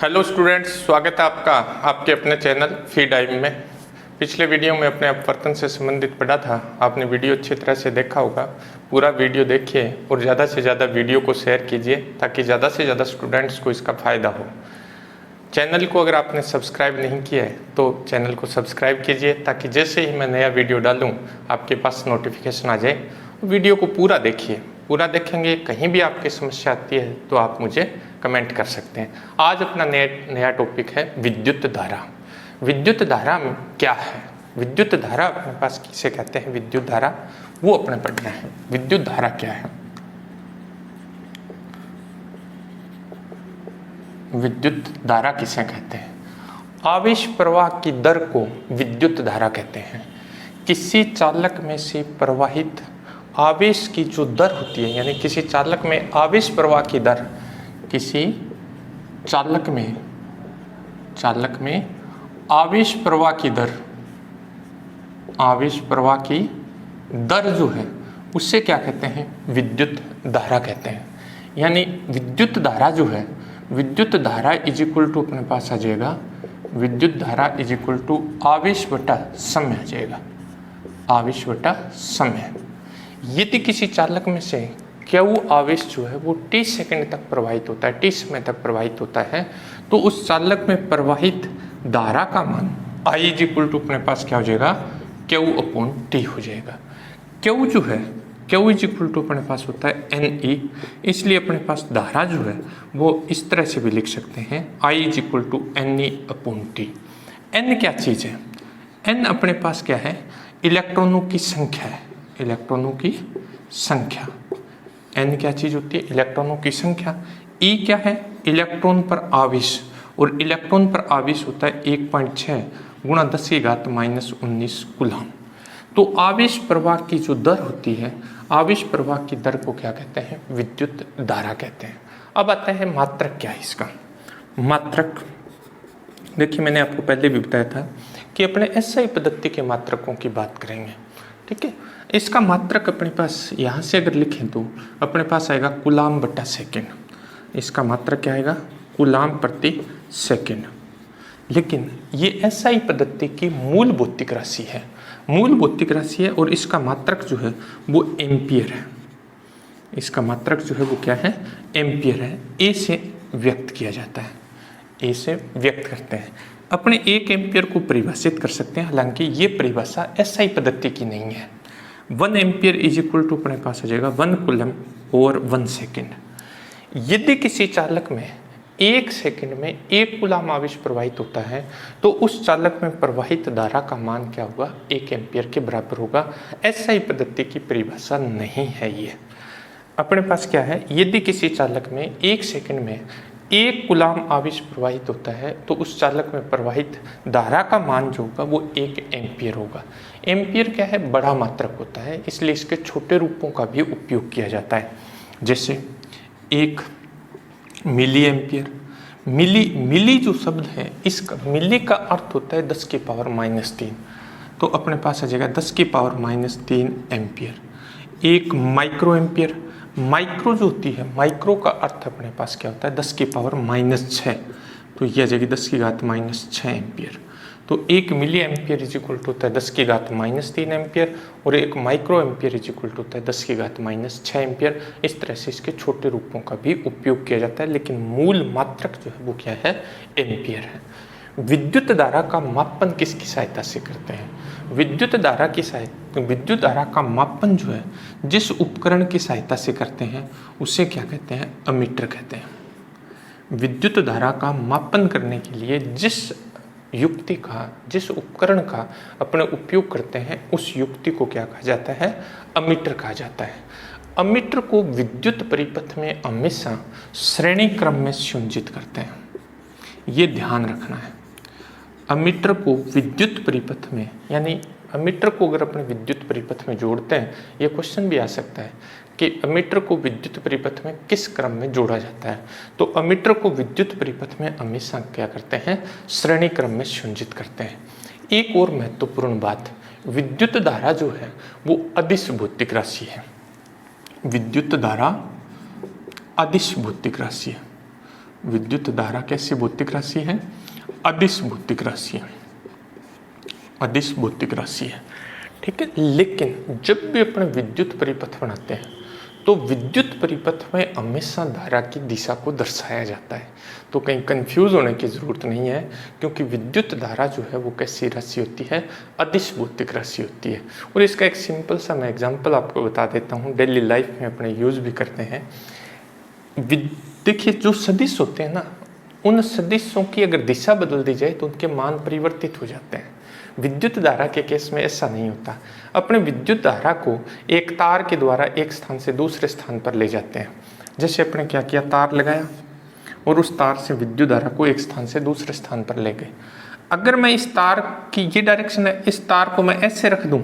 Hello students, स्वागत है आपका आपके अपने चैनल फी टाइम में। पिछले वीडियो में अपने अपवर्तन से संबंधित पढ़ा था। आपने वीडियो अच्छी तरह से देखा होगा। पूरा वीडियो देखिए और ज़्यादा से ज़्यादा वीडियो को शेयर कीजिए ताकि ज़्यादा से ज़्यादा स्टूडेंट्स को इसका फ़ायदा हो। चैनल को अगर आपने सब्सक्राइब नहीं किया है तो चैनल को सब्सक्राइब कीजिए ताकि जैसे ही मैं नया वीडियो डालूँ आपके पास नोटिफिकेशन आ जाए। वीडियो को पूरा देखिए, पूरा देखेंगे कहीं भी आपकी समस्या आती है तो आप मुझे कमेंट कर सकते हैं। आज अपना नया टॉपिक है विद्युत धारा। विद्युत धारा में क्या है, विद्युत धारा अपने पास किसे कहते हैं, विद्युत धारा वो अपने पढ़ना है। विद्युत धारा क्या है, विद्युत धारा किसे कहते हैं? आवेश प्रवाह की दर को विद्युत धारा कहते हैं। किसी चालक में से प्रवाहित आवेश की जो दर होती है, यानी किसी चालक में आवेश प्रवाह की दर, किसी चालक में आवेश प्रवाह की दर, आवेश प्रवाह की दर जो है उससे क्या कहते हैं, विद्युत धारा कहते हैं। यानी विद्युत धारा जो है, विद्युत धारा इज इक्वल टू अपने पास आ जाएगा, विद्युत धारा इज इक्वल टू आवेश बटा समय आ जाएगा, आवेश बटा समय। यदि किसी चालक में से Q आवेश जो है वो t सेकंड तक प्रवाहित होता है, t समय तक प्रवाहित होता है, तो उस चालक में प्रवाहित धारा का मान I इज इक्वल टू अपने पास क्या हो जाएगा, Q अपॉन T हो जाएगा। Q जो है, Q इज इक्वल टू अपने पास होता है NE, इसलिए अपने पास धारा जो है वो इस तरह से भी लिख सकते हैं, I is equal to NE upon T। N क्या चीज़ है? N अपने पास क्या है, इलेक्ट्रॉनों की संख्या है, इलेक्ट्रॉनों की संख्या। N क्या चीज होती है, इलेक्ट्रॉनों की संख्या। E क्या है, इलेक्ट्रॉन पर आवेश, और इलेक्ट्रॉन पर आवेश होता है 1.6 गुणा 10⁻⁻19 कूलम। तो आवेश प्रवाह की जो दर होती है, आवेश प्रवाह की दर को क्या कहते हैं, विद्युत धारा कहते हैं। अब आता है मात्रक क्या है इसका। मात्रक देखिए, मैंने आपको पहले भी बताया था कि अपने SI पद्धति के मात्रकों की बात करेंगे, ठीक है। इसका मात्रक अपने पास यहाँ से अगर लिखें तो अपने पास आएगा कूलाम बटा सेकेंड। इसका मात्रक क्या आएगा, कूलाम प्रति सेकेंड। लेकिन ये SI पद्धति की मूल भौतिक राशि है, मूल भौतिक राशि है, और इसका मात्रक जो है वो एम्पियर है। इसका मात्रक जो है वो क्या है, एम्पियर है। ए से व्यक्त किया जाता है, ए से व्यक्त करते हैं। अपने 1 एम्पियर को परिभाषित कर सकते हैं, हालांकि ये परिभाषा SI पद्धति की नहीं है। 1 एम्पियर इज इक्वल टू अपने पास आ जाएगा 1 कूलम और 1 सेकेंड। यदि किसी चालक में 1 सेकेंड में 1 कूलम आवेश प्रवाहित होता है तो उस चालक में प्रवाहित धारा का मान क्या होगा, 1 एम्पियर के बराबर होगा। SI पद्धति की परिभाषा नहीं है ये। अपने पास क्या है, यदि किसी चालक में 1 सेकेंड में 1 कूलम आवेश प्रवाहित होता है तो उस चालक में प्रवाहित धारा का मान जो होगा वो 1 एम्पियर होगा। एम्पियर क्या है, बड़ा मात्रक होता है, इसलिए इसके छोटे रूपों का भी उपयोग किया जाता है। जैसे 1 मिली एम्पियर। मिली जो शब्द है, इसका मिली का अर्थ होता है 10⁻³ तो अपने पास आ जाएगा 10⁻³ एम्पियर। 1 micro ampere. माइक्रो जो होती है, माइक्रो का अर्थ अपने पास क्या होता है, 10⁻⁻6 तो यह आ जाएगी 10⁻⁻6 एम्पियर। तो 1 milliampere is equal to होता है 10⁻³ एम्पियर, और 1 microampere is equal to होता है 10⁻6 एम्पियर। इस तरह से इसके छोटे रूपों का भी उपयोग किया जाता है, लेकिन मूल मात्रक जो है वो क्या है, एम्पियर है। विद्युत धारा का मापन किसकी सहायता से करते हैं? विद्युत धारा का मापन जो है जिस उपकरण की सहायता से करते हैं उसे क्या कहते हैं, अमीटर कहते हैं। विद्युत धारा का मापन करने के लिए जिस युक्ति का, जिस उपकरण का अपने उपयोग करते हैं उस युक्ति को क्या कहा जाता है, अमीटर कहा जाता है। अमीटर को विद्युत परिपथ में हमेशा श्रेणी क्रम में संयोजित करते हैं, ये ध्यान रखना है। अमीटर को विद्युत परिपथ में, यानी अमीटर को अगर अपने विद्युत परिपथ में जोड़ते हैं, ये क्वेश्चन भी आ सकता है कि अमीटर को विद्युत परिपथ में किस क्रम में जोड़ा जाता है। तो अमीटर को विद्युत परिपथ में हमेशा क्या करते हैं, श्रेणी क्रम में संयोजित करते हैं। एक और महत्वपूर्ण बात, विद्युत धारा जो है वो अदिश भौतिक राशि है। विद्युत धारा अदिश भौतिक राशि है। विद्युत धारा कैसी भौतिक राशि है? अदिश भौतिक राशि है, अदिश भौतिक राशि है। ठीक है, लेकिन जब भी अपने विद्युत परिपथ बनाते हैं तो विद्युत परिपथ में हमेशा धारा की दिशा को दर्शाया जाता है। तो कहीं कंफ्यूज होने की ज़रूरत नहीं है, क्योंकि विद्युत धारा जो है वो कैसी राशि होती है? अदिश भौतिक राशि होती है। और इसका एक सिंपल सा मैं एग्जांपल आपको बता देता हूँ, डेली लाइफ में अपने यूज़ भी करते हैं। देखिए, जो सदिश होते हैं ना, उन सदिशों की अगर दिशा बदल दी जाए तो उनके मान परिवर्तित हो जाते हैं। विद्युत धारा के केस में ऐसा नहीं होता। अपने विद्युत धारा को एक तार के द्वारा एक स्थान से दूसरे स्थान पर ले जाते हैं। जैसे अपने क्या किया, तार लगाया और उस तार से विद्युत धारा को एक स्थान से दूसरे स्थान पर ले गए। अगर मैं इस तार की ये डायरेक्शन है, इस तार को मैं ऐसे रख दूं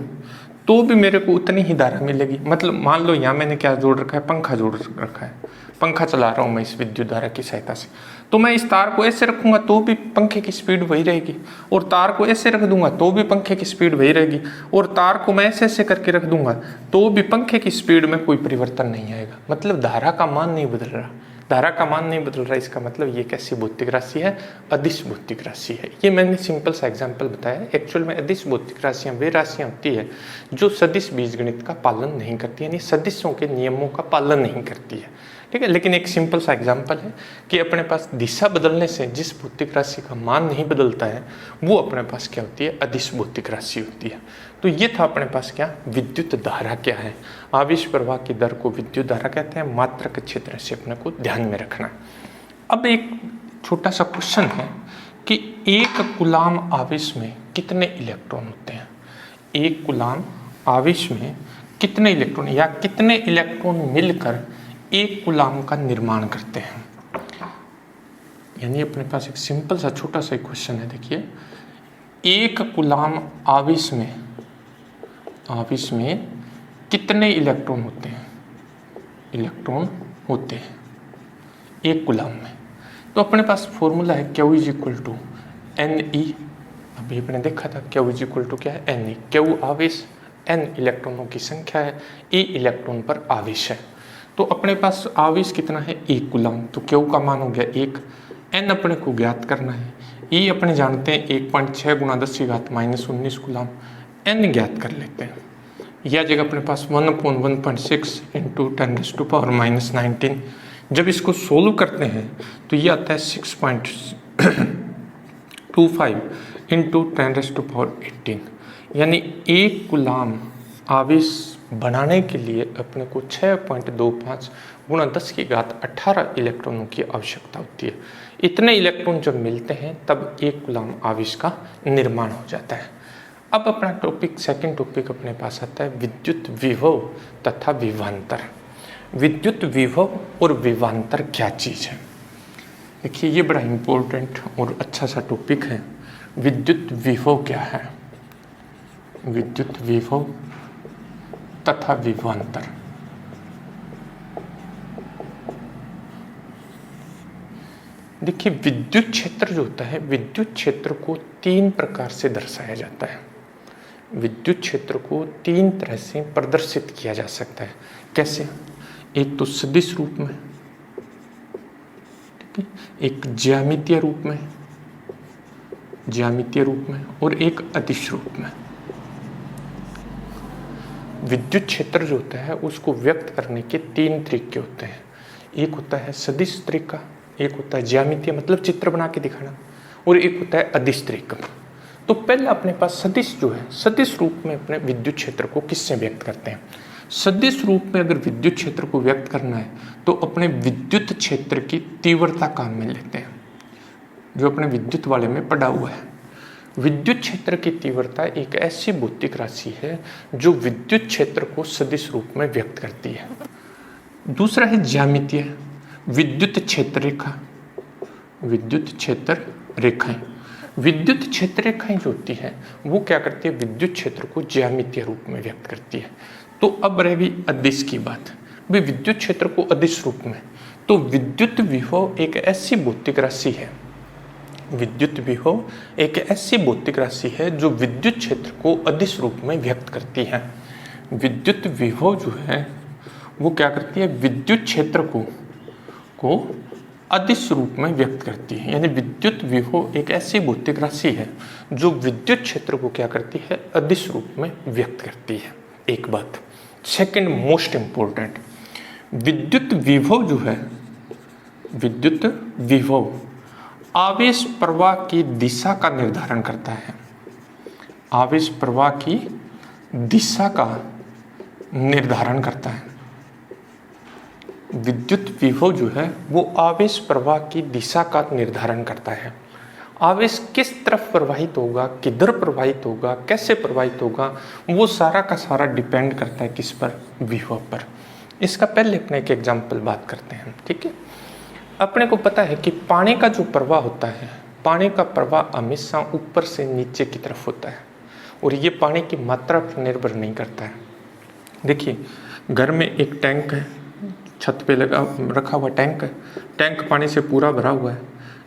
तो भी मेरे को उतनी ही धारा मिलेगी। मतलब मान लो यहाँ मैंने क्या जोड़ रखा है, पंखा जोड़ रखा है, पंखा चला रहा हूँ मैं इस विद्युत धारा की सहायता से, तो मैं इस तार को ऐसे रखूंगा तो भी पंखे की स्पीड वही रहेगी, और तार को ऐसे रख दूंगा तो भी पंखे की स्पीड वही रहेगी, और तार को मैं ऐसे ऐसे करके रख दूंगा तो भी पंखे की स्पीड में कोई परिवर्तन नहीं आएगा। मतलब धारा का मान नहीं बदल रहा, धारा का मान नहीं बदल रहा। इसका मतलब ये कैसी भौतिक राशि है? अदिश भौतिक राशि है। ये मैंने सिंपल सा एग्जांपल बताया। एक्चुअल में अदिश भौतिक राशियां वे राशियां होती है जो सदिश बीजगणित का पालन नहीं करती, यानी सदिशों के नियमों का पालन नहीं करती है। ठीक है, लेकिन एक सिंपल सा एग्जांपल है कि अपने पास दिशा बदलने से जिस भौतिक राशि का मान नहीं बदलता है वो अपने पास क्या होती है? अदिश भौतिक राशि होती है। तो ये था अपने पास क्या, विद्युत धारा क्या है। आवेश प्रवाह की दर को विद्युत धारा कहते हैं। मात्रक क्षेत्र से अपने को ध्यान में रखना। अब एक छोटा सा क्वेश्चन है कि एक कूलाम आवेश में कितने इलेक्ट्रॉन होते हैं? एक कूलाम आवेश में कितने इलेक्ट्रॉन या कितने इलेक्ट्रॉन मिलकर एक कूलाम का निर्माण करते हैं? यानी अपने पास एक सिंपल सा छोटा सा क्वेश्चन है। देखिए, एक कूलाम आवेश में कितने इलेक्ट्रॉन होते हैं? इलेक्ट्रॉन होते हैं एक कूलाम में। तो अपने पास फॉर्मूला है Q is equal to NE। अभी अपने देखा था Q इज इक्वल टू क्या है? NE। Q आवेश, N इलेक्ट्रॉनों की संख्या है, E इलेक्ट्रॉन पर आवेश है। तो अपने पास आवेश कितना है? एक कूलाम। तो Q का मान हो गया 1। N अपने को ज्ञात करना है। E अपने जानते हैं 1.6 × 10⁻⁻19 कूलाम। N ज्ञात कर लेते हैं। यह जगह अपने पास 1/1.6 × 10⁻⁻19। जब इसको सोल्व करते हैं तो ये आता है 6.25 × 10⁻18। यानी एक कूलाम आवेश बनाने के लिए अपने को 6.25 × 10⁻18 इलेक्ट्रॉनों की आवश्यकता होती है। इतने इलेक्ट्रॉन जब मिलते हैं तब एक कूलाम आवेश का निर्माण हो जाता है। अब अपना टॉपिक, सेकंड टॉपिक अपने पास आता है विद्युत विभव तथा विभवांतर। विद्युत विभव और विभवांतर क्या चीज़ है? देखिए, ये बड़ा इम्पोर्टेंट और अच्छा सा टॉपिक है। विद्युत विभव क्या है? विद्युत विभव तथा विभवांतर। देखिए, विद्युत क्षेत्र जो होता है, विद्युत क्षेत्र को 3 प्रकार से दर्शाया जाता है। विद्युत क्षेत्र को 3 तरह से प्रदर्शित किया जा सकता है। कैसे? एक तो सदिश रूप में, ठीक है, एक ज्यामितीय रूप में और एक अदिश रूप में। विद्युत क्षेत्र जो होता है उसको व्यक्त करने के 3 तरीके होते हैं। एक होता है सदिश तरीका, एक होता है ज्यामितीय मतलब चित्र बना के दिखाना, और एक होता है अदिश तरीका। तो पहले अपने पास सदिश जो है, सदिश रूप में अपने विद्युत क्षेत्र को किससे व्यक्त करते हैं? सदिश रूप में अगर विद्युत क्षेत्र को व्यक्त करना है तो अपने विद्युत क्षेत्र की तीव्रता काम में लेते हैं, जो अपने विद्युत वाले में पढ़ा हुआ है। विद्युत क्षेत्र की तीव्रता एक ऐसी भौतिक राशि है जो विद्युत क्षेत्र को सदिश रूप में व्यक्त करती है। दूसरा है ज्यामितीय विद्युत क्षेत्र रेखा, विद्युत क्षेत्र रेखाएं। विद्युत क्षेत्र रेखाएं जो होती है वो क्या करती है? विद्युत क्षेत्र को ज्यामितीय रूप में व्यक्त करती है। तो अब रहेगी अदिश की बात, भी विद्युत क्षेत्र को अदिश रूप में। तो विद्युत विभव एक ऐसी भौतिक राशि है, विद्युत विभव एक ऐसी भौतिक राशि है जो विद्युत क्षेत्र को अदिश रूप में व्यक्त करती है। विद्युत विभव जो है वो क्या करती है? विद्युत क्षेत्र को अदिश रूप में व्यक्त करती है। यानी विद्युत विभव एक ऐसी भौतिक राशि है जो विद्युत क्षेत्र को क्या करती है, अदिश रूप में व्यक्त करती है। एक बात। सेकंड मोस्ट इंपॉर्टेंट, विद्युत विभव जो है, विद्युत विभव आवेश प्रवाह की दिशा का निर्धारण करता है। आवेश प्रवाह की दिशा का निर्धारण करता है। विद्युत विभव जो है वो आवेश प्रवाह की दिशा का निर्धारण करता है। आवेश किस तरफ प्रवाहित होगा, किधर प्रवाहित होगा, कैसे प्रवाहित होगा, वो सारा का सारा डिपेंड करता है किस पर, विभव पर। इसका पहले अपने एक एग्जाम्पल बात करते हैं। ठीक है, अपने को पता है कि पानी का जो प्रवाह होता है, पानी का प्रवाह हमेशा ऊपर से नीचे की तरफ होता है और ये पानी की मात्रा पर निर्भर नहीं करता है। देखिए, घर में एक टैंक है, छत पे लगा रखा हुआ टैंक है, टैंक पानी से पूरा भरा हुआ है।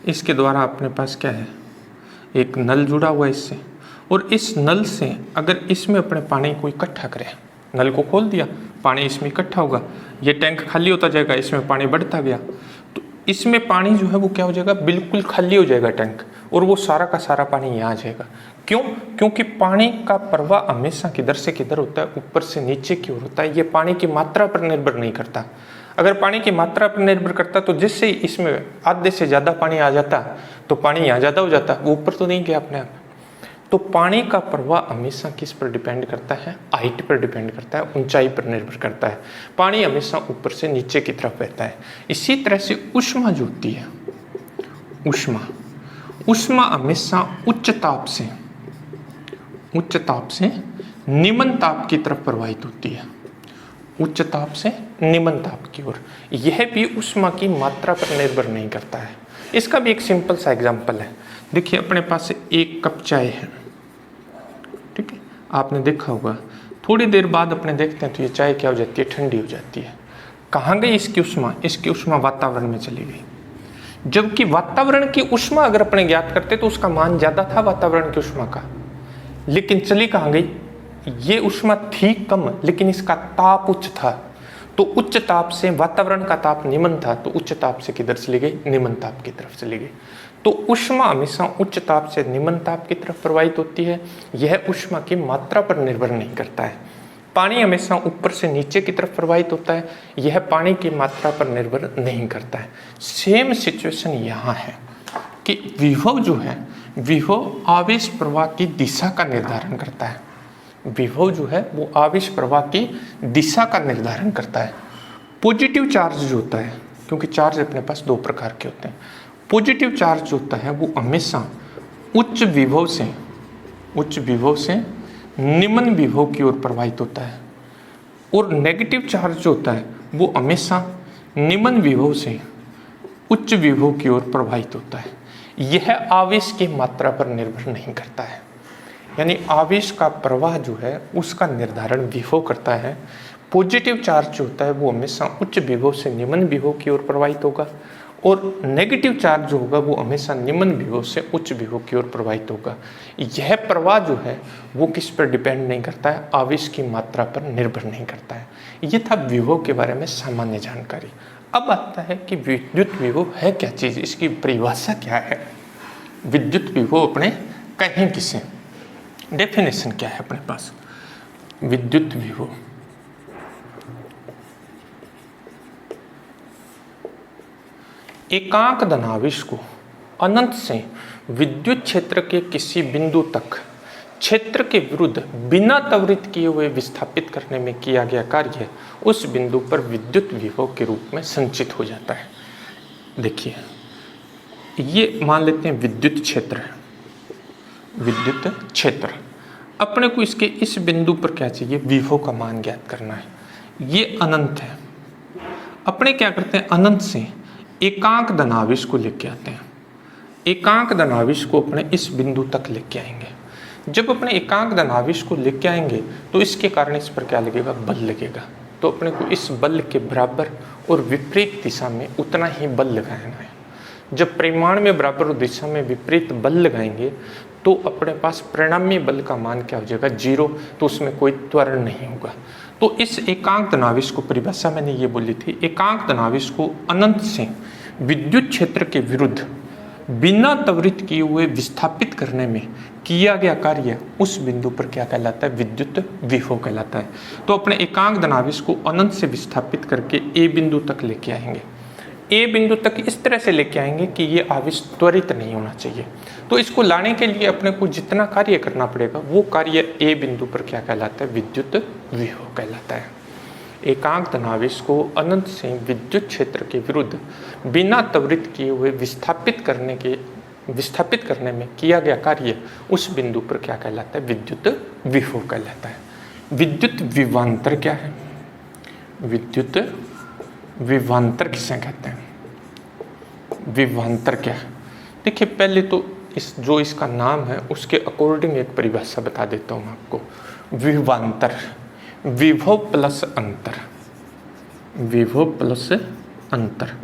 इसके द्वारा अपने पास क्या है, एक नल जुड़ा हुआ है इससे, और इस नल से अगर इसमें अपने पानी को इकट्ठा करें, नल को खोल दिया, पानी इसमें इकट्ठा होगा, ये टैंक खाली होता जाएगा, इसमें पानी बढ़ता गया, तो इसमें पानी जो है वो क्या हो जाएगा, बिल्कुल खाली हो जाएगा टैंक, और वो सारा का सारा पानी यहाँ आ जाएगा। क्यों? क्योंकि पानी का प्रवाह हमेशा किधर से किधर होता है, ऊपर से नीचे की ओर होता है। ये पानी की मात्रा पर निर्भर नहीं करता। अगर पानी की मात्रा पर निर्भर करता तो जिससे इसमें आधे से ज़्यादा पानी आ जाता तो पानी यहाँ ज़्यादा हो जाता, वो ऊपर तो नहीं गया अपने आप। तो पानी का प्रवाह हमेशा किस पर डिपेंड करता है, हाइट पर डिपेंड करता है, ऊंचाई पर निर्भर करता है। पानी हमेशा ऊपर से नीचे की तरफ बहता है। इसी तरह से ऊष्मा जो होती है, ऊष्मा हमेशा उच्च ताप से निम्न ताप की तरफ प्रवाहित होती है, उच्च ताप से निम्न ताप की ओर। यह भी ऊष्मा की मात्रा पर निर्भर नहीं करता है। इसका भी एक सिंपल सा एग्जांपल है। देखिए, अपने पास एक कप चाय है, ठीक है, आपने देखा होगा, थोड़ी देर बाद अपने देखते हैं तो ये चाय क्या हो जाती है, ठंडी हो जाती है। कहाँ गई इसकी ऊष्मा? इसकी ऊष्मा वातावरण में चली गई। जबकि वातावरण की ऊष्मा अगर अपने ज्ञात करते तो उसका मान ज्यादा था वातावरण की ऊष्मा का, लेकिन चली कहाँ गई? ये ऊष्मा थी कम, लेकिन इसका ताप उच्च था। तो उच्च ताप से वातावरण का ताप निम्न था, तो उच्च ताप से किधर चली गई? निम्न ताप की तरफ चली गई। तो ऊष्मा हमेशा उच्च ताप से निम्न ताप की तरफ प्रवाहित होती है। यह ऊष्मा की मात्रा पर निर्भर नहीं करता है। पानी हमेशा ऊपर से नीचे की तरफ प्रवाहित होता है, यह पानी की मात्रा पर निर्भर नहीं करता है। सेम सिचुएशन यहाँ है कि विभव जो है, विभव आवेश प्रवाह की दिशा का निर्धारण करता है। विभव जो है वो आवेश प्रवाह की दिशा का निर्धारण करता है। पॉजिटिव चार्ज जो होता है, क्योंकि चार्ज अपने पास दो प्रकार के होते हैं, पॉजिटिव चार्ज जो होता है वो हमेशा उच्च विभव से निम्न विभव की ओर प्रवाहित होता है, और नेगेटिव चार्ज जो होता है वो हमेशा निम्न विभव से उच्च विभव की ओर प्रवाहित होता है। यह आवेश की मात्रा पर निर्भर नहीं करता है। यानी आवेश का प्रवाह जो है उसका निर्धारण विभव करता है। पॉजिटिव चार्ज जो होता है वो हमेशा उच्च विभव से निम्न विभव की ओर प्रवाहित होगा, और नेगेटिव चार्ज जो होगा वो हमेशा निम्न विभव से उच्च विभव की ओर प्रवाहित होगा। यह प्रवाह जो है वो किस पर डिपेंड नहीं करता है, आवेश की मात्रा पर निर्भर नहीं करता है। ये था विभव के बारे में सामान्य जानकारी। अब आता है कि विद्युत विभव है क्या चीज़, इसकी परिभाषा क्या है, विद्युत विभव अपने कहें किसे, डेफिनेशन क्या है अपने पास। विद्युत विभव एकांक धनावेश को अनंत से विद्युत क्षेत्र के किसी बिंदु तक क्षेत्र के विरुद्ध बिना त्वरित किए हुए विस्थापित करने में किया गया कार्य उस बिंदु पर विद्युत विभव के रूप में संचित हो जाता है। देखिए, ये मान लेते हैं विद्युत क्षेत्र है, विद्युत क्षेत्र। अपने को इसके इस बिंदु पर क्या चाहिए, विभव का मान ज्ञात करना है। ये अनंत है। अपने क्या करते हैं, अनंत से एकांक धनावेश को लेके आते हैं। एकांक धनावेश को अपने इस बिंदु तक लेके आएंगे। जब अपने एकांक धनावेश को लेके आएंगे तो इसके कारण इस पर क्या लगेगा, बल लगेगा। तो अपने को इस बल के बराबर और विपरीत दिशा में उतना ही बल लगाना है। जब परिमाण में बराबर और दिशा में विपरीत बल लगाएंगे तो अपने पास परिणामी बल का मान क्या हो जाएगा, 0। तो उसमें कोई त्वरण नहीं होगा। तो इस एकांक धनावेश को, परिभाषा मैंने ये बोली थी, एकांक धनावेश को अनंत से विद्युत क्षेत्र के विरुद्ध बिना त्वरित किए हुए विस्थापित करने में किया गया कार्य उस बिंदु पर क्या कहलाता है? विद्युत विभव कहलाता है। तो अपने एकांक धनावेश को अनंत से विस्थापित करके ए बिंदु तक लेके आएंगे। ए बिंदु तक इस तरह से लेके आएंगे कि ये आवेश त्वरित नहीं होना चाहिए। तो इसको लाने के लिए अपने को जितना कार्य करना पड़ेगा वो कार्य ए बिंदु पर क्या कहलाता है? विद्युत विभव कहलाता है। एकांक धनावेश को अनंत से विद्युत क्षेत्र के विरुद्ध बिना त्वरित किए हुए विस्थापित करने में किया गया कार्य उस बिंदु पर क्या कहलाता है? विद्युत विभव कहलाता है। विद्युत विभवांतर क्या है? विद्युत विभवांतर किसे कहते हैं? विभवांतर क्या है? देखिए पहले तो इसका नाम है उसके अकॉर्डिंग एक परिभाषा बता देता हूँ आपको। विभवांतर, विभव प्लस अंतर, विभव प्लस अंतर।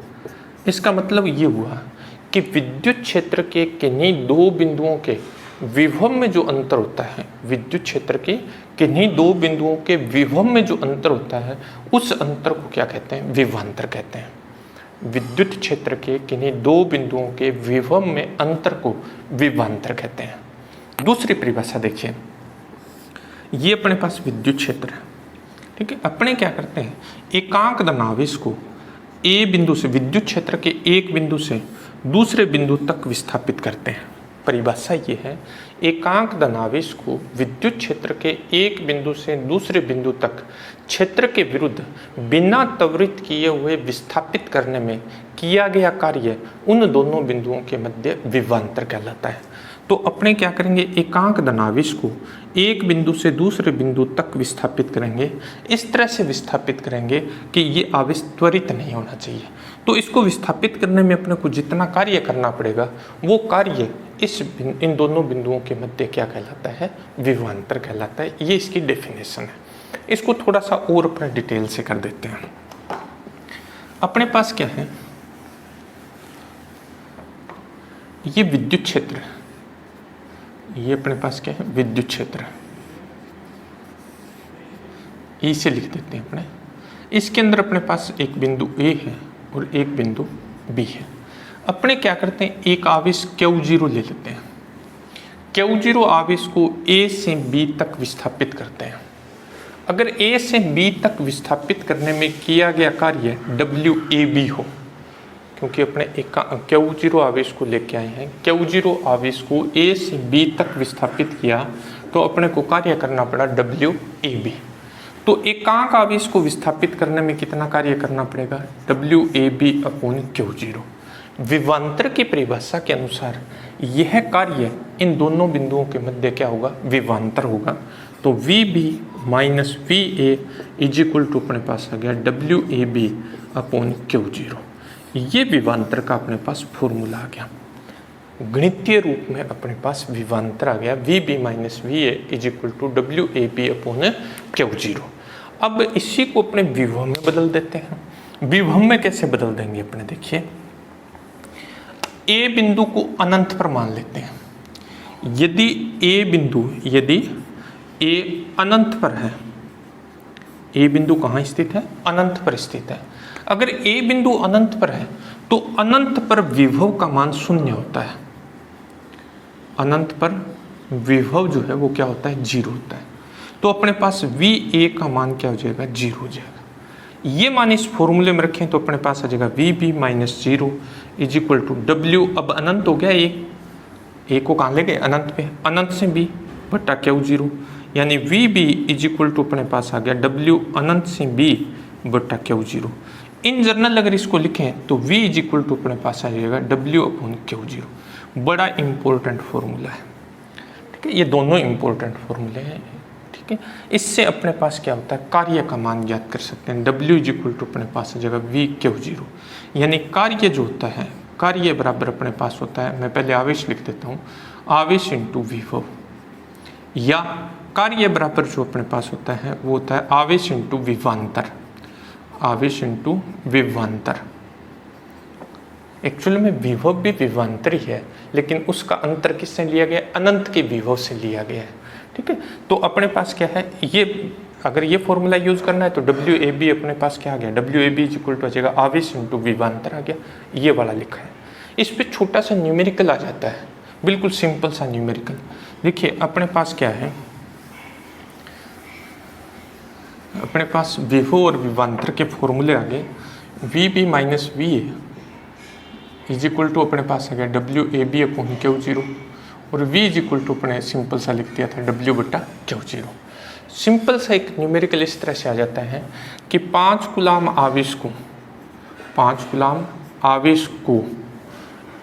इसका मतलब ये हुआ कि विद्युत क्षेत्र के किन्हीं दो बिंदुओं के विभव में जो अंतर होता है, विद्युत क्षेत्र के किन्हीं दो बिंदुओं के विभव में जो अंतर होता है उस अंतर को क्या कहते हैं? विभवांतर कहते हैं। विद्युत क्षेत्र के किन्हीं दो बिंदुओं के विभव में अंतर को विभवांतर कहते हैं। दूसरी परिभाषा देखिए, ये अपने पास विद्युत क्षेत्र है, ठीक है। अपने क्या करते हैं? एकांक धनावेश को ए बिंदु से, विद्युत क्षेत्र के एक बिंदु से दूसरे बिंदु तक विस्थापित करते हैं। परिभाषा ये है, एकांक धनावेश को विद्युत क्षेत्र के एक बिंदु से दूसरे बिंदु तक क्षेत्र के विरुद्ध बिना त्वरित किए हुए विस्थापित करने में किया गया कार्य उन दोनों बिंदुओं के मध्य विभवांतर कहलाता है। तो अपने क्या करेंगे? एकांक धनावेश को एक बिंदु से दूसरे बिंदु तक विस्थापित करेंगे, इस तरह से विस्थापित करेंगे कि ये आवेश त्वरित नहीं होना चाहिए। तो इसको विस्थापित करने में अपने को जितना कार्य करना पड़ेगा वो कार्य इन दोनों बिंदुओं के मध्य क्या कहलाता है? विभवांतर कहलाता है। ये इसकी डेफिनेशन है। इसको थोड़ा सा और अपने डिटेल से कर देते हैं। अपने पास क्या है? ये विद्युत क्षेत्र है, ये अपने पास क्या है? विद्युत क्षेत्र है। ई से लिख देते हैं अपने। इसके अंदर अपने पास एक बिंदु ए है और एक बिंदु बी है। अपने क्या करते हैं? एक आवेश Q0 ले लेते हैं। Q0 आवेश को ए से बी तक विस्थापित करते हैं। अगर ए से बी तक विस्थापित करने में किया गया कार्य WAB हो, क्योंकि अपने एक Q0 आवेश को लेके आए हैं, Q0 आवेश को ए से बी तक विस्थापित किया तो अपने को कार्य करना पड़ा WAB। तो एकांक आवेश को विस्थापित करने में कितना कार्य करना पड़ेगा? WAB/Q0। विभवांतर की परिभाषा के अनुसार यह कार्य इन दोनों बिंदुओं के मध्य क्या होगा? विभवांतर होगा। तो VB minus VA is equal to अपने पास आ गया WAB/Q0। ये विभवांतर का अपने पास फॉर्मूला आ गया। गणितीय रूप में अपने पास विभवांतर आ गया VB minus VA is equal to WAB/Q0। अब इसी को अपने विभव में बदल देते हैं। विभव में कैसे बदल देंगे अपने? देखिए, ए बिंदु को अनंत पर मान लेते हैं। यदि ए अनंत पर है, ए बिंदु कहाँ स्थित है? अनंत पर स्थित है। अगर ए बिंदु अनंत पर है तो अनंत पर विभव का मान शून्य होता है। अनंत पर विभव जो है वो क्या होता है? 0 होता है। तो अपने पास VA का मान क्या हो जाएगा? 0 हो जाएगा। ये मान इस फॉर्मूले में रखें तो अपने पास आ जाएगा VB minus 0 is equal to W। अब अनंत हो गया, ए को कहाँ ले गए? अनंत पे। अनंत से B बटा Q0, यानी VB इज इक्वल टू अपने पास आ गया W अनंत से B बटा Q0। इन जनरल अगर इसको लिखें तो V इज इक्वल टू अपने पास आ जाएगा W/Q0। बड़ा इंपॉर्टेंट फॉर्मूला है, ठीक है। ये दोनों इंपॉर्टेंट फॉर्मूले हैं, ठीक है। इससे अपने पास क्या होता है? कार्य का मान ज्ञात कर सकते हैं। W इज इक्वल टू अपने पास आ जाएगा V/Q0, यानी कार्य जो होता है, कार्य बराबर अपने पास होता है, मैं पहले आवेश लिख देता हूँ, आवेश इंटू विभव, या कार्य बराबर जो अपने पास होता है वो होता है आवेश इंटू विभवांतर। आवेश इंटू विभवांतर। एक्चुअली में विभव भी विभवांतर ही है, लेकिन उसका अंतर किससे लिया गया? अनंत के विभव से लिया गया है, ठीक है। तो अपने पास क्या है? ये अगर ये फॉर्मूला यूज करना है तो डब्ल्यू ए बी अपने पास क्या आ गया, W A B is equal to आ जाएगा आवेश इंटू विभवांतर आ गया, ये वाला लिखा है। इस पे छोटा सा न्यूमेरिकल आ जाता है, बिल्कुल सिंपल सा न्यूमेरिकल। देखिए अपने पास क्या है, अपने पास विभव और विभवांतर के फॉर्मूले आ गए, V B minus V A is equal to अपने पास आ गया W A B upon Q zero, और v इज इक्वल टू अपने सिंपल सा लिख दिया था w बटा क्यू जीरो। सिंपल सा एक न्यूमेरिकल इस तरह से आ जाता है कि 5 कूलाम आवेश को, 5 कूलाम आवेश को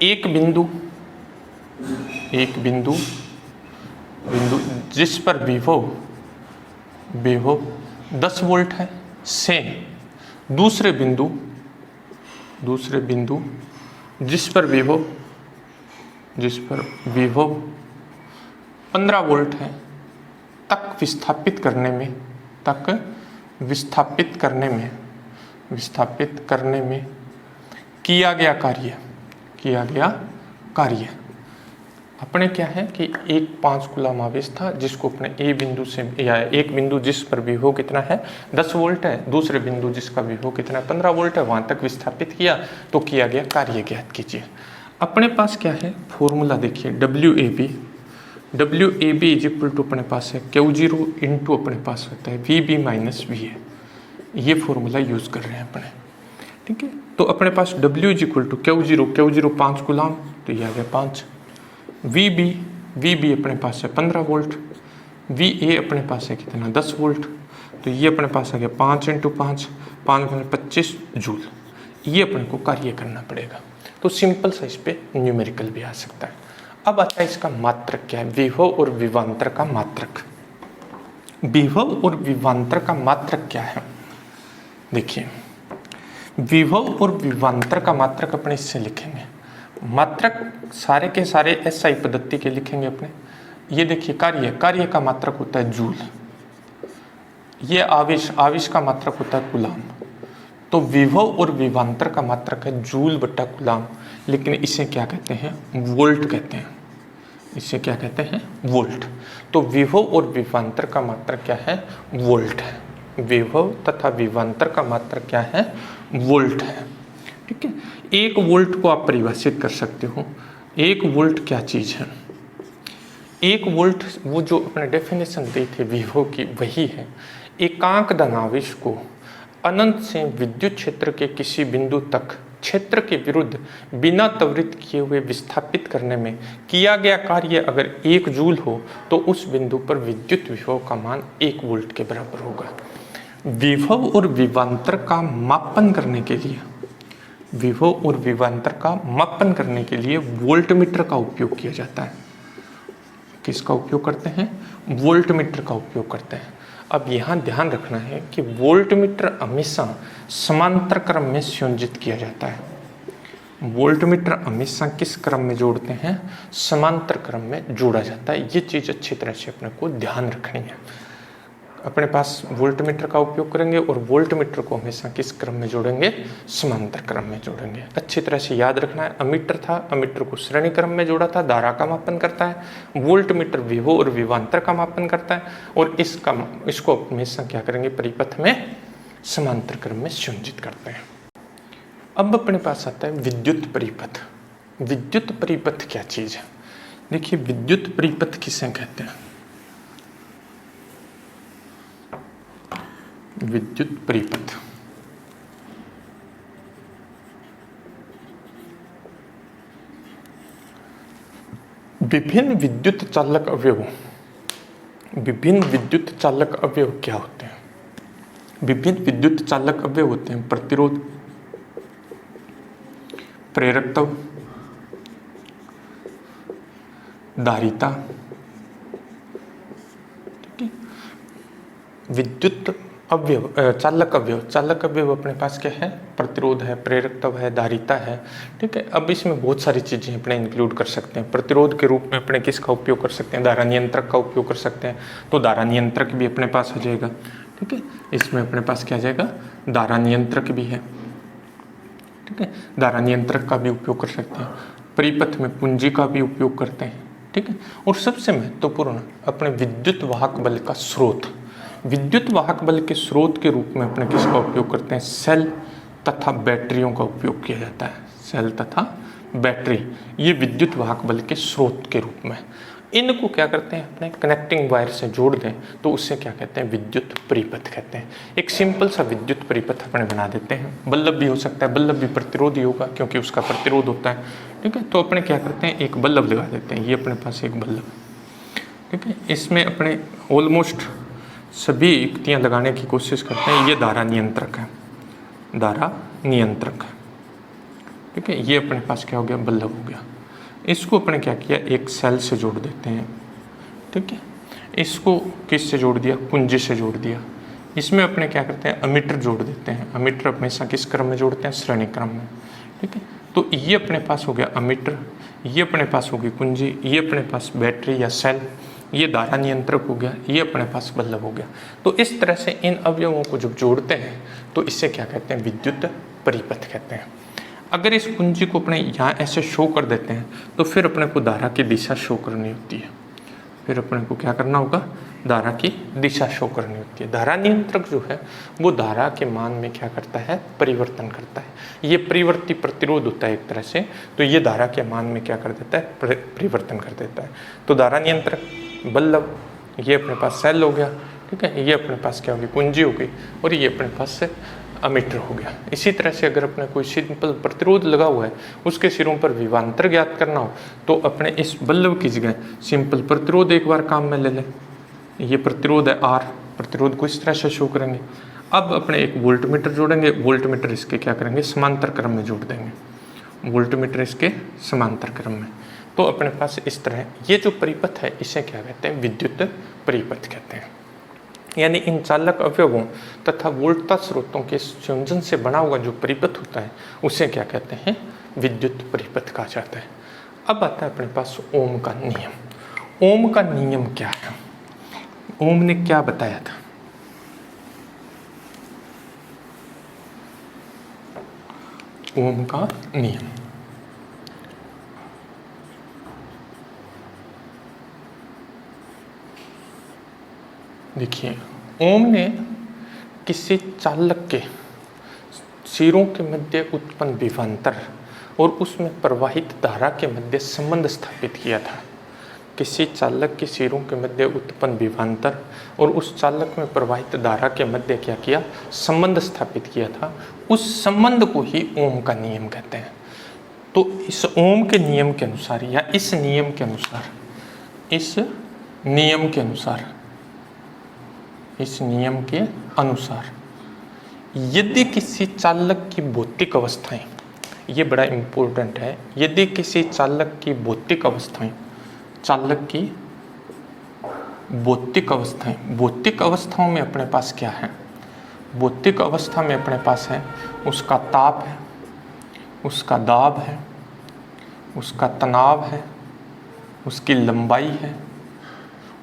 एक बिंदु जिस पर विभव 10 वोल्ट है से दूसरे बिंदु जिस पर विभव 15 वोल्ट है तक विस्थापित करने में किया गया कार्य अपने क्या है कि एक 5 कूलाम आवेश था जिसको अपने ए बिंदु से, या एक बिंदु जिस पर विभव कितना है 10 वोल्ट है, दूसरे बिंदु जिसका विभव कितना है 15 वोल्ट है, वहां तक विस्थापित किया तो किया गया कार्य ज्ञात कीजिए। अपने पास क्या है फॉर्मूला देखिए, W A B is equal to अपने पास है क्यू जीरो इंटू अपने पास होता है V B minus V A, ये फॉर्मूला यूज कर रहे हैं अपने, ठीक है। तो अपने पास W is equal to Q zero 5 coulomb, तो ये आ गया 5, वी बी अपने पास है 15 वोल्ट, वी ए अपने पास है कितना 10 वोल्ट, तो ये अपने पास आ गया 5 इंटू 5 25 जूल, ये अपने को कार्य करना पड़ेगा। तो सिंपल सा इस पे न्यूमेरिकल भी आ सकता है। अब आता है इसका मात्रक क्या है, विभव और विभवांतर का मात्रक। विभव और विभवांतर का मात्रक क्या है, देखिए विभव और विभवांतर का मात्रक अपने इससे लिखेंगे, मात्रक सारे के सारे एसआई पद्धति के लिखेंगे अपने। ये देखिए कार्य का मात्रक होता है जूल, ये आवेश का मात्रक होता है कूलाम, तो विभव और विभवांतर का मात्रक है जूल बटा कूलाम, लेकिन इसे क्या कहते हैं वोल्ट कहते हैं, इसे क्या कहते हैं वोल्ट। तो विभव और विभवांतर का मात्रक क्या है वोल्ट है, विभव तथा विभवांतर का मात्रक क्या है वोल्ट है, ठीक है। 1 वोल्ट को आप परिभाषित कर सकते हो, 1 वोल्ट क्या चीज है, 1 वोल्ट वो जो अपने डेफिनेशन दी थी विभव की वही है, एकांक धनावेश को अनंत से विद्युत क्षेत्र के किसी बिंदु तक क्षेत्र के विरुद्ध बिना त्वरित किए हुए विस्थापित करने में किया गया कार्य अगर 1 जूल हो तो उस बिंदु पर विद्युत विभव का मान 1 वोल्ट के बराबर होगा। विभव और विभवांतर का मापन करने के लिए, विभव और विभवांतर का मापन करने के लिए वोल्टमीटर का उपयोग किया जाता है। किसका उपयोग करते हैं, वोल्टमीटर का उपयोग करते हैं। अब यहाँ ध्यान रखना है कि वोल्टमीटर हमेशा समांतर क्रम में संयोजित किया जाता है। वोल्टमीटर हमेशा किस क्रम में जोड़ते हैं, समांतर क्रम में जोड़ा जाता है। ये चीज़ अच्छी तरह से अपने को ध्यान रखनी है। अपने पास वोल्टमीटर का उपयोग करेंगे और वोल्टमीटर को हमेशा किस क्रम में जोड़ेंगे, समांतर क्रम में जोड़ेंगे। अच्छी तरह से याद रखना है, अमीटर था, अमीटर को श्रेणी क्रम में जोड़ा था, धारा का मापन करता है। वोल्टमीटर विभव और विभवांतर का मापन करता है और इसको हमेशा क्या करेंगे, परिपथ में समांतर क्रम में संयोजित करते हैं। अब अपने पास आता है विद्युत परिपथ। विद्युत परिपथ क्या चीज है, देखिए विद्युत परिपथ किसे कहते हैं, विद्युत परिपथ विभिन्न विद्युत चालक अवयव, विभिन्न विद्युत चालक अवयव क्या होते हैं, विभिन्न विद्युत चालक अवयव होते हैं प्रतिरोध, प्रेरकत्व, धारिता, विद्युत अवयव चालक अवयव अपने पास क्या है, प्रतिरोध है, प्रेरकत्व है, धारिता है, ठीक है। अब इसमें बहुत सारी चीजें अपने इंक्लूड कर सकते हैं। प्रतिरोध के रूप में अपने किसका उपयोग कर सकते हैं, धारा नियंत्रक का उपयोग कर सकते हैं, तो धारा नियंत्रक भी अपने पास हो जाएगा, ठीक है। इसमें अपने पास क्या जाएगा, धारा नियंत्रक भी है, ठीक है, धारा नियंत्रक का भी उपयोग कर सकते हैं। परिपथ में पूंजी का भी उपयोग करते हैं, ठीक है। और सबसे महत्वपूर्ण अपने विद्युत वाहक बल का स्रोत, विद्युत वाहक बल के स्रोत के रूप में अपने किसका उपयोग करते हैं? सेल तथा बैटरियों का उपयोग किया जाता है। सेल तथा बैटरी ये विद्युत वाहक बल के स्रोत के रूप में, इनको क्या करते हैं अपने कनेक्टिंग वायर से जोड़ दें तो उससे क्या कहते हैं? विद्युत परिपथ कहते हैं। एक सिंपल सा विद्युत परिपथ अपने बना देते हैं। बल्ब भी हो सकता है, बल्ब भी प्रतिरोधी होगा क्योंकि उसका प्रतिरोध होता है, ठीक है। तो अपने क्या करते हैं? एक बल्ब लगा देते हैं। ये अपने पास एक बल्ब, ठीक है। इसमें अपने ऑलमोस्ट सभी युक्तियाँ लगाने की कोशिश करते हैं। ये धारा नियंत्रक है, धारा नियंत्रक, ठीक है। ये अपने पास क्या हो गया? बल्ब हो गया। इसको अपने क्या किया? एक सेल से जोड़ देते हैं, ठीक है। इसको किस से जोड़ दिया? कुंजी से जोड़ दिया। इसमें अपने क्या करते हैं? अमीटर जोड़ देते हैं। अमीटर हमेशा किस क्रम में जोड़ते हैं? श्रेणी क्रम में, ठीक है। तो ये अपने पास हो गया अमीटर, ये अपने पास होगी कुंजी, ये अपने पास बैटरी या सेल, ये धारा नियंत्रक हो गया, ये अपने पास बल्ब हो गया। तो इस तरह से इन अवयवों को जब जोड़ते हैं तो इससे क्या कहते हैं? विद्युत परिपथ कहते हैं। अगर इस कुंजी को अपने यहाँ ऐसे शो कर देते हैं तो फिर अपने को धारा की दिशा शो करनी होती है। फिर अपने को क्या करना होगा? धारा की दिशा शो करनी होती है। धारा नियंत्रक जो है वो धारा के मान में क्या करता है? परिवर्तन करता है। ये परिवर्ती प्रतिरोध होता है एक तरह से, तो ये धारा के मान में क्या कर देता है? परिवर्तन कर देता है। तो धारा नियंत्रक बल्ब, ये अपने पास सेल हो गया, ठीक है। ये अपने पास क्या होगी? कुंजी हो गई, और ये अपने पास से अमीटर हो गया। इसी तरह से अगर अपने कोई सिंपल प्रतिरोध लगा हुआ है, उसके सिरों पर विभवांतर ज्ञात करना हो तो अपने इस बल्ब की जगह सिंपल प्रतिरोध एक बार काम में ले लें। ये प्रतिरोध है R, प्रतिरोध को इस तरह से शो करेंगे। अब अपने एक वोल्टमीटर जोड़ेंगे, वोल्टमीटर इसके क्या करेंगे? समांतर क्रम में जोड़ देंगे, वोल्टमीटर इसके समांतर क्रम में। तो अपने पास इस तरह ये जो परिपथ है इसे क्या कहते हैं? विद्युत परिपथ कहते हैं। यानी इन चालक अवयवों तथा वोल्टता स्रोतों के संयोजन से बना हुआ जो परिपथ होता है उसे क्या कहते हैं? विद्युत परिपथ कहा जाता है। अब आता है अपने पास ओम का नियम। ओम का नियम क्या है? ओम ने क्या बताया था? ओम का नियम, देखिए, ओम ने किसी चालक के सिरों के मध्य उत्पन्न विभवांतर और उसमें प्रवाहित धारा के मध्य संबंध स्थापित किया था। किसी चालक के सिरों के मध्य उत्पन्न विभवांतर और उस चालक में प्रवाहित धारा के मध्य क्या किया? संबंध स्थापित किया था। उस संबंध को ही ओम का नियम कहते हैं। तो इस ओम के नियम के अनुसार या इस नियम के अनुसार, इस नियम के अनुसार, इस नियम के अनुसार यदि किसी चालक की भौतिक अवस्थाएं, ये बड़ा इम्पोर्टेंट है, यदि किसी चालक की भौतिक अवस्थाएं, चालक की भौतिक अवस्थाएं, भौतिक अवस्थाओं में अपने पास क्या है? भौतिक अवस्था में अपने पास है उसका ताप है, उसका दाब है, उसका तनाव है, उसकी लंबाई है,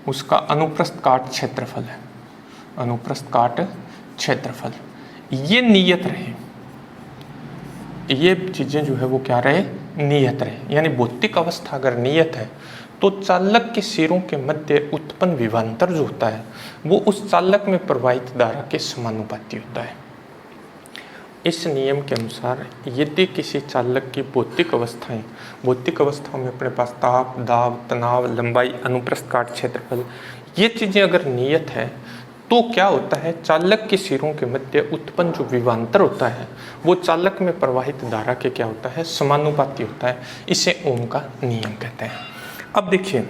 उसका अनुप्रस्थ काट क्षेत्रफल है, अनुप्रस्थ काट क्षेत्रफल। ये नियत रहे, ये चीज़ें जो है वो क्या रहे? नियत रहे। यानी भौतिक अवस्था अगर नियत है तो चालक के सिरों के मध्य उत्पन्न विभवांतर जो होता है वो उस चालक में प्रवाहित धारा के समानुपाती होता है। इस नियम के अनुसार यदि किसी चालक की भौतिक अवस्थाएं, भौतिक अवस्थाओं में अपने पास ताप, दाब, तनाव, लंबाई, अनुप्रस्थ काट क्षेत्रफल, ये चीज़ें अगर नियत है तो क्या होता है? चालक के सिरों के मध्य उत्पन्न जो विभवांतर होता है वो चालक में प्रवाहित धारा के क्या होता है? समानुपाती होता है। इसे ओम का नियम कहते हैं। अब देखिए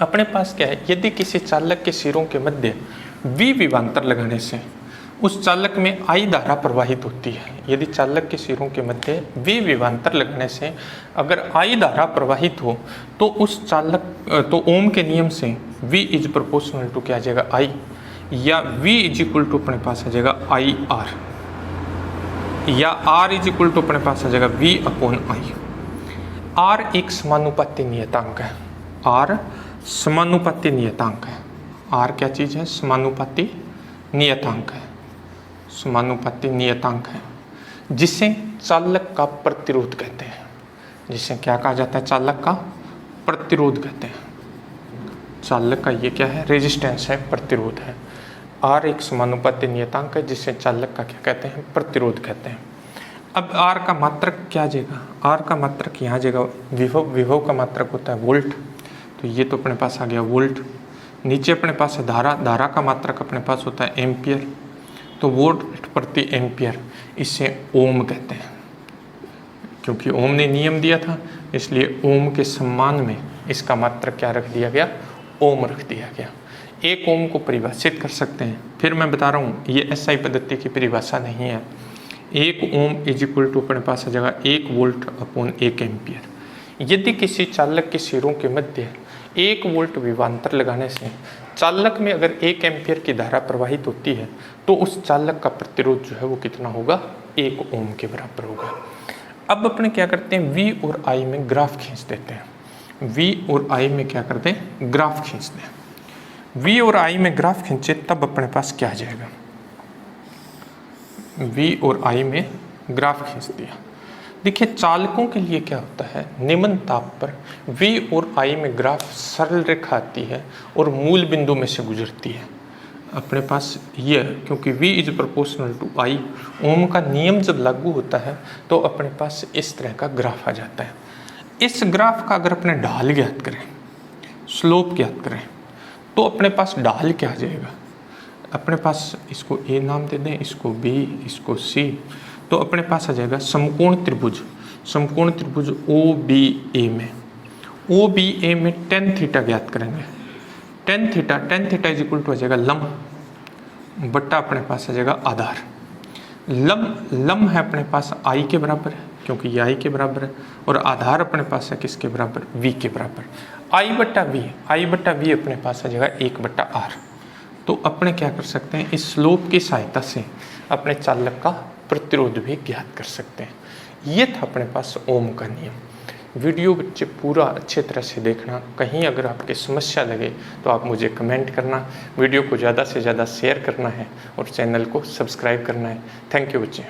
अपने पास क्या है? यदि किसी चालक के सिरों के मध्य वी विभवांतर लगाने से उस चालक में आई धारा प्रवाहित होती है। यदि चालक के सिरों के मध्य वी विभवांतर लगने से अगर आई धारा प्रवाहित हो तो उस चालक, तो ओम के नियम से V इज प्रोपोर्शनल टू क्या आ जाएगा? I, या V इज इक्वल टू अपने पास आ जाएगा IR, या R इज इक्वल टू अपने पास आ जाएगा V अपॉन I। R एक समानुपाती नियतांक है, R समानुपाती नियतांक है। R क्या चीज़ है? समानुपाती नियतांक है, समानुपाती नियतांक है, जिसे चालक का प्रतिरोध कहते हैं। जिसे क्या कहा जाता है? चालक का प्रतिरोध कहते हैं। चालक का ये क्या है? रेजिस्टेंस है, प्रतिरोध है। R एक समानुपाती नियतांक है जिसे चालक का क्या कहते हैं, प्रतिरोध कहते हैं। अब R का मात्रक क्या आ जाएगा, R का मात्रक यहाँ जाएगा, विभव का मात्रक होता है वोल्ट, तो ये तो अपने पास आ गया वोल्ट। नीचे अपने पास है धारा का मात्रक अपने पास होता है एम्पियर, तो वोल्ट प्रति एम्पियर, इसे ओम कहते हैं, क्योंकि ओम ने नियम दिया था इसलिए ओम के सम्मान में इसका मात्रक क्या रख दिया गया, ओम रख दिया गया। एक ओम को परिभाषित कर सकते हैं, फिर मैं बता रहा हूँ ये एसआई पद्धति की परिभाषा नहीं है। एक ओम इज इक्वल टू अपने पास आ जाएगा 1 वोल्ट अपॉन 1 एम्पियर। यदि किसी चालक के सिरों के मध्य 1 वोल्ट विभवांतर लगाने से चालक में अगर 1 एम्पियर की धारा प्रवाहित होती है तो उस चालक का प्रतिरोध जो है वो कितना होगा, 1 ओम के बराबर होगा। अब अपने क्या करते हैं, V और I में ग्राफ खींच देते हैं। V और I में क्या करते हैं, ग्राफ खींचते हैं। V और I में ग्राफ खींचे तब अपने पास क्या आ जाएगा, V और I में ग्राफ खींच दिया। देखिए चालकों के लिए क्या होता है, निम्न ताप पर V और I में ग्राफ सरल रेखा आती है और मूल बिंदु में से गुजरती है। अपने पास ये, क्योंकि V is proportional to I, Ohm का नियम जब लागू होता है तो अपने पास इस तरह का ग्राफ आ जाता है। इस ग्राफ का अगर अपने ढाल ज्ञात करें, स्लोप ज्ञात करें, तो अपने पास ढाल क्या आ जाएगा, अपने पास इसको A नाम दे दें, इसको B, इसको C, तो अपने पास आ जाएगा समकोण त्रिभुज OBA में tan थीटा ज्ञात करेंगे। tan theta is equal to आ जाएगा लंब बट्टा अपने पास आ जाएगा आधार। लंब है अपने पास I के बराबर है, क्योंकि ये I के बराबर है, और आधार अपने पास है किसके बराबर, V के बराबर। I बट्टा V अपने पास आ जाएगा 1/r। तो अपने क्या कर सकते हैं, इस स्लोप की सहायता से अपने चालक का प्रतिरोध भी ज्ञात कर सकते हैं। ये था अपने पास ओम का नियम। वीडियो बच्चे पूरा अच्छे तरह से देखना, कहीं अगर आपकी समस्या लगे तो आप मुझे कमेंट करना, वीडियो को ज़्यादा से ज़्यादा शेयर करना है और चैनल को सब्सक्राइब करना है। थैंक यू बच्चे।